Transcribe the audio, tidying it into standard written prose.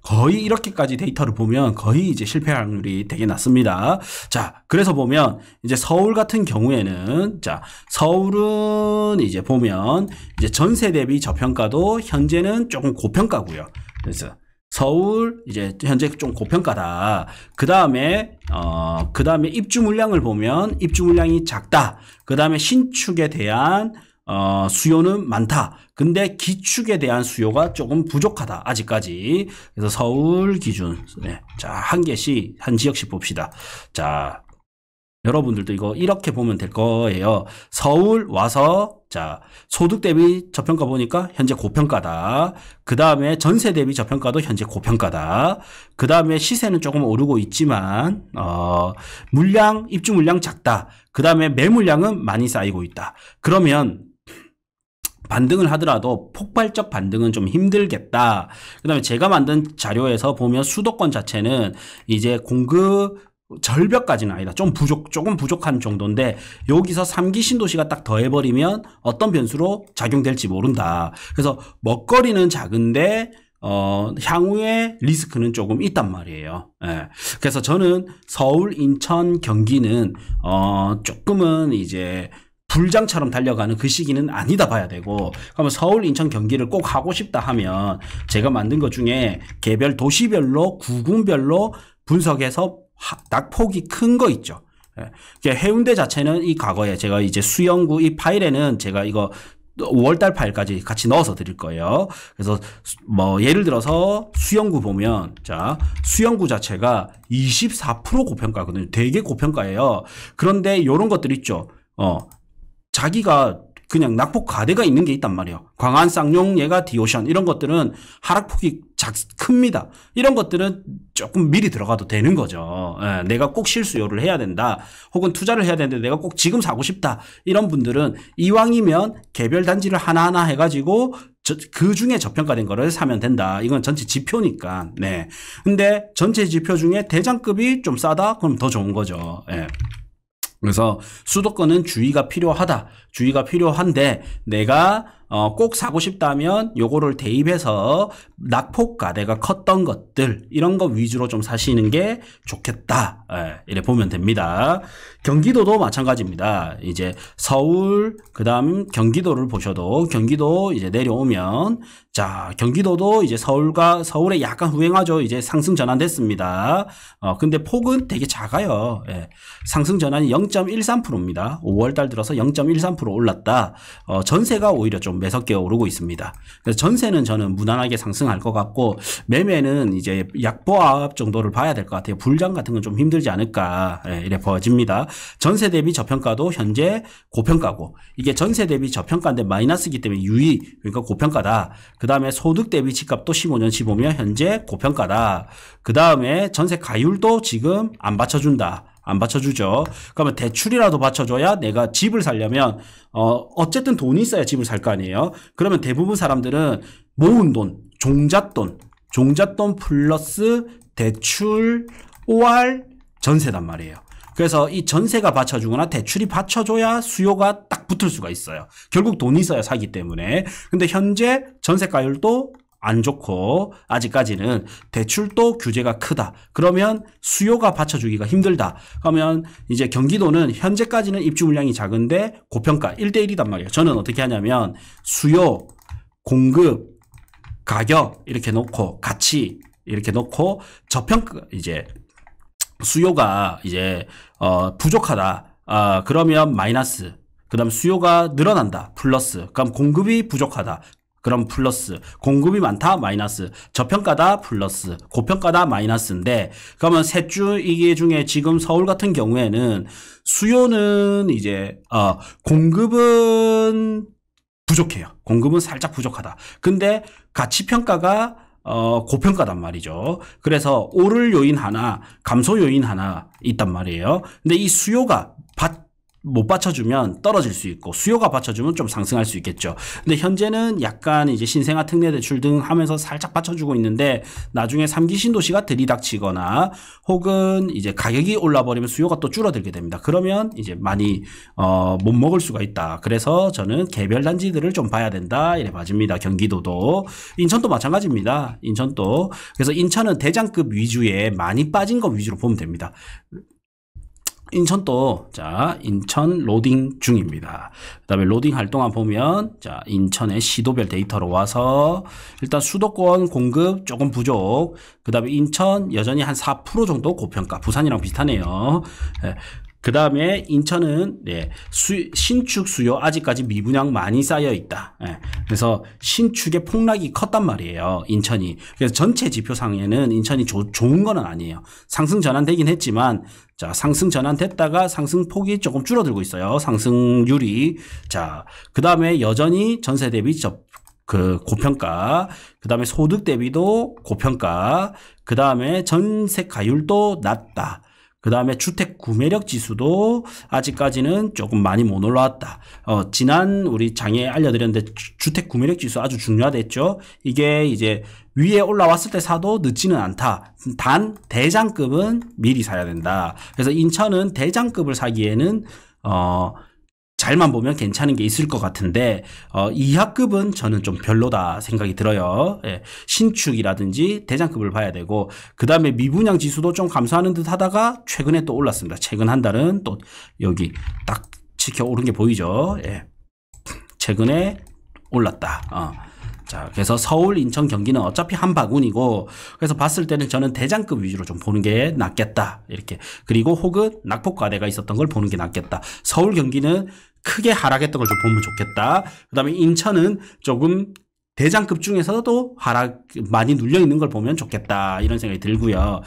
거의 이렇게까지 데이터를 보면 거의 이제 실패 확률이 되게 낮습니다. 자, 그래서 보면 이제 서울 같은 경우에는 자, 서울은 이제 보면 이제 전세 대비 저평가도 현재는 조금 고평가고요. 그래서 서울 이제 현재 좀 고평가다. 그 다음에 입주 물량을 보면 입주 물량이 작다. 그 다음에 신축에 대한 수요는 많다. 근데 기축에 대한 수요가 조금 부족하다. 아직까지. 그래서 서울 기준. 네. 자, 한 개씩, 한 지역씩 봅시다. 자, 여러분들도 이거 이렇게 보면 될 거예요. 서울 와서 자, 소득 대비 저평가 보니까 현재 고평가다. 그 다음에 전세 대비 저평가도 현재 고평가다. 그 다음에 시세는 조금 오르고 있지만 물량, 입주 물량 작다. 그 다음에 매물량은 많이 쌓이고 있다. 그러면 반등을 하더라도 폭발적 반등은 좀 힘들겠다. 그 다음에 제가 만든 자료에서 보면 수도권 자체는 이제 공급 절벽까지는 아니다. 조금 부족한 정도인데 여기서 3기 신도시가 딱 더해버리면 어떤 변수로 작용될지 모른다. 그래서 먹거리는 작은데 향후에 리스크는 조금 있단 말이에요. 예. 그래서 저는 서울, 인천, 경기는 조금은 이제 불장처럼 달려가는 그 시기는 아니다 봐야 되고, 그러면 서울, 인천, 경기를 꼭 하고 싶다 하면 제가 만든 것 중에 개별 도시별로 구군별로 분석해서 낙폭이 큰 거 있죠. 예. 해운대 자체는 이 과거에 제가 이제 수영구 이 파일에는 제가 이거 5월달 파일까지 같이 넣어서 드릴 거예요. 그래서 뭐 예를 들어서 수영구 보면 자, 수영구 자체가 24% 고평가거든요. 되게 고평가예요. 그런데 이런 것들 있죠. 자기가 그냥 낙폭 가대가 있는 게 있단 말이에요. 광안, 쌍용, 예가, 디오션 이런 것들은 하락폭이 큽니다. 이런 것들은 조금 미리 들어가도 되는 거죠. 예, 내가 꼭 실수요를 해야 된다. 혹은 투자를 해야 되는데 내가 꼭 지금 사고 싶다. 이런 분들은 이왕이면 개별 단지를 하나하나 해가지고 그 중에 저평가된 거를 사면 된다. 이건 전체 지표니까. 네. 근데 전체 지표 중에 대장급이 좀 싸다? 그럼 더 좋은 거죠. 예. 그래서 수도권은 주의가 필요하다. 주의가 필요한데 내가 꼭 사고 싶다면 요거를 대입해서 낙폭 가대가 컸던 것들 이런 거 위주로 좀 사시는 게 좋겠다. 이래 보면 됩니다. 경기도도 마찬가지입니다. 이제 서울 그다음 경기도를 보셔도 경기도 이제 내려오면 자, 경기도도 이제 서울에 약간 후행하죠. 이제 상승 전환됐습니다. 근데 폭은 되게 작아요. 예. 상승 전환이 0.13%입니다. 5월달 들어서 0.13% 올랐다. 전세가 오히려 좀 매섭게 오르고 있습니다. 그래서 전세는 저는 무난하게 상승할 것 같고 매매는 이제 약보합 정도를 봐야 될 것 같아요. 불장 같은 건 좀 힘들지 않을까. 예, 이래 보여집니다. 전세 대비 저평가도 현재 고평가고 이게 전세 대비 저평가인데 마이너스이기 때문에 유의 그러니까 고평가다. 그 다음에 소득 대비 집값도 15년 15면 현재 고평가다. 그 다음에 전세 가율도 지금 안 받쳐준다. 안 받쳐주죠. 그러면 대출이라도 받쳐줘야 내가 집을 살려면 어쨌든 돈이 있어야 집을 살 거 아니에요. 그러면 대부분 사람들은 모은 돈, 종잣돈 플러스 대출 OR 전세단 말이에요. 그래서 이 전세가 받쳐주거나 대출이 받쳐줘야 수요가 딱 붙을 수가 있어요. 결국 돈이 있어야 사기 때문에. 근데 현재 전세가율도 안 좋고 아직까지는 대출도 규제가 크다. 그러면 수요가 받쳐주기가 힘들다. 그러면 이제 경기도는 현재까지는 입주 물량이 작은데 고평가 1대1이단 말이에요. 저는 어떻게 하냐면 수요, 공급, 가격 이렇게 놓고 가치 이렇게 놓고 저평가 이제 수요가 이제 부족하다. 그러면 마이너스. 그다음 수요가 늘어난다. 플러스. 그럼 공급이 부족하다. 그럼 플러스. 공급이 많다. 마이너스. 저평가다. 플러스. 고평가다. 마이너스인데 그러면 셋 중 이게 중에 지금 서울 같은 경우에는 수요는 이제 공급은 부족해요. 공급은 살짝 부족하다. 근데 가치 평가가 고평가단 말이죠. 그래서 오를 요인 하나, 감소 요인 하나 있단 말이에요. 근데 이 수요가 못 받쳐주면 떨어질 수 있고 수요가 받쳐주면 좀 상승할 수 있겠죠. 근데 현재는 약간 이제 신생아 특례 대출 등 하면서 살짝 받쳐주고 있는데 나중에 3기 신도시가 들이닥치거나 혹은 이제 가격이 올라버리면 수요가 또 줄어들게 됩니다. 그러면 이제 많이 못 먹을 수가 있다. 그래서 저는 개별 단지들을 좀 봐야 된다 이래 봐집니다. 경기도도 인천도 마찬가지입니다. 인천도 그래서 인천은 대장급 위주에 많이 빠진 거 위주로 보면 됩니다. 인천도 자 인천 로딩 중입니다. 그다음에 로딩 할 동안 보면 자 인천의 시도별 데이터로 와서 일단 수도권 공급 조금 부족. 그다음에 인천 여전히 한 4% 정도 고평가. 부산이랑 비슷하네요. 그 다음에 인천은 신축 수요 아직까지 미분양 많이 쌓여 있다. 그래서 신축의 폭락이 컸단 말이에요. 인천이. 그래서 전체 지표상에는 인천이 좋은 거는 아니에요. 상승 전환되긴 했지만 자 상승 전환됐다가 상승폭이 조금 줄어들고 있어요. 상승률이. 자 그 다음에 여전히 전세 대비 고평가, 그 다음에 소득 대비도 고평가, 그 다음에 전세 가율도 낮다. 그 다음에 주택 구매력 지수도 아직까지는 조금 많이 못 올라왔다. 지난 우리 장에 알려드렸는데 주택 구매력 지수 아주 중요하댔죠. 이게 이제 위에 올라왔을 때 사도 늦지는 않다. 단 대장급은 미리 사야 된다. 그래서 인천은 대장급을 사기에는 잘만 보면 괜찮은 게 있을 것 같은데 이하급은 저는 좀 별로다 생각이 들어요. 신축이라든지 대장급을 봐야 되고 그 다음에 미분양 지수도 좀 감소하는 듯 하다가 최근에 또 올랐습니다. 최근 한 달은 또 여기 딱 지켜 오른 게 보이죠. 최근에 올랐다. 자, 그래서 서울, 인천, 경기는 어차피 한 바구니고 그래서 봤을 때는 저는 대장급 위주로 좀 보는 게 낫겠다. 이렇게. 그리고 혹은 낙폭과대가 있었던 걸 보는 게 낫겠다. 서울, 경기는 크게 하락했던 걸 좀 보면 좋겠다. 그 다음에 인천은 조금 대장급 중에서도 하락 많이 눌려 있는 걸 보면 좋겠다. 이런 생각이 들고요.